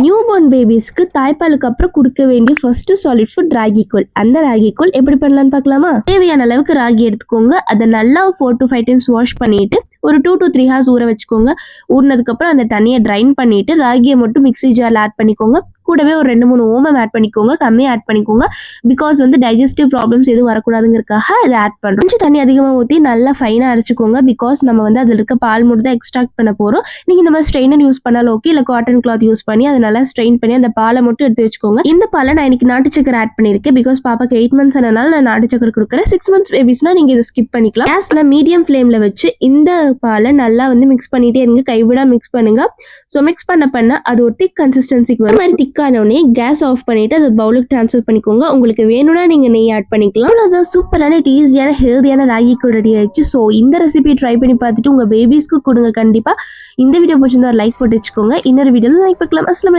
New born பேபிஸ்க்கு தாய்ப்பாலுக்கு அப்புறம் கொடுக்க வேண்டிய ஃபர்ஸ்ட் சாலிட் ஃபுட் ராகி கூழ். அந்த ராகி கூழ் எப்படி பண்ணலாம்னு பார்க்கலாமா? தேவையான அளவுக்கு ராகி எடுத்துக்கோங்க. அதை நல்லா 4 to 5 times வாஷ் பண்ணிட்டு ஒரு 2 to 3 hours ஊற வச்சுக்கோங்க. ஊறினதுக்கு அப்புறம் அந்த தண்ணியை ட்ரைன் பண்ணிட்டு ராகியை மட்டும் மிக்ஸி ஜார்ல ஆட் பண்ணிக்கோங்க. கூடவே ஒரு 2-3 ஓமம் ஆட் பண்ணிக்கோங்க. கம்மியாக ஆட் பண்ணிக்கோங்க. பிகாஸ் டைஜஸ்டிவ் ப்ராப்ளம்ஸ் எதுவும் வரக்கூடாதுங்கிறதுக்காக இதை ஆட் பண்ணுறோம். கொஞ்சம் தண்ணி அதிகமாக ஊற்றி நல்லா ஃபைனாக அரைச்சிக்கோங்க. பிகாஸ் நம்ம அதில் இருக்க பால் மட்டும் தான் எக்ஸ்ட்ராக்ட் பண்ண போகிறோம். நீங்கள் இந்த மாதிரி ஸ்ட்ரெயினர் யூஸ் பண்ணாலும் ஓகே, இல்லை காட்டன் கிளாத் யூஸ் பண்ணி அதை நல்லா ஸ்ட்ரெயின் பண்ணி அந்த பாலை மட்டும் எடுத்து வச்சுக்கோங்க. இந்த பாலை நான் இன்னைக்கு நாட்டு சக்கரை ஆட் பண்ணியிருக்கேன். பிகாஸ் பாப்பாக்கு 8 months ஆனால நான் நாட்டு சக்கரை கொடுக்குறேன். 6 months பேபிஸ்னா நீங்கள் இதை ஸ்கிப் பண்ணிக்கலாம். கேஸ்ல மீடியம் ஃப்ளேம்ல வச்சு இந்த பாலை நல்லா மிக்ஸ் பண்ணிட்டே இருங்க. கைவிடா மிக்ஸ் பண்ணுங்க. ஸோ மிக்ஸ் பண்ண அது ஒரு திக் கன்சிஸ்டன்சிக்கு வரும். மாதிரி திக்கானோடனே கேஸ் ஆஃப் பண்ணிட்டு அது பவுலுக்கு ட்ரான்ஸ்ஃபர் பண்ணிக்கோங்க. உங்களுக்கு வேணும்னா நீங்க நெய் ஆட் பண்ணிக்கலாம். அவ்வளோதான், சூப்பரான டேஸ்டியான ஹெல்தியான ராகி கூழ் ரெடி ஆயிடுச்சு. ஸோ இந்த ரெசிபி ட்ரை பண்ணி பார்த்துட்டு உங்க பேபிஸ்க்கு கொடுங்க. கண்டிப்பா இந்த வீடியோ பிடிச்சிருந்தா லைக் போட்டு வச்சுக்கோங்க. இன்னொரு வீடியோல லைக் பார்க்கலாம். அஸ்லாம்.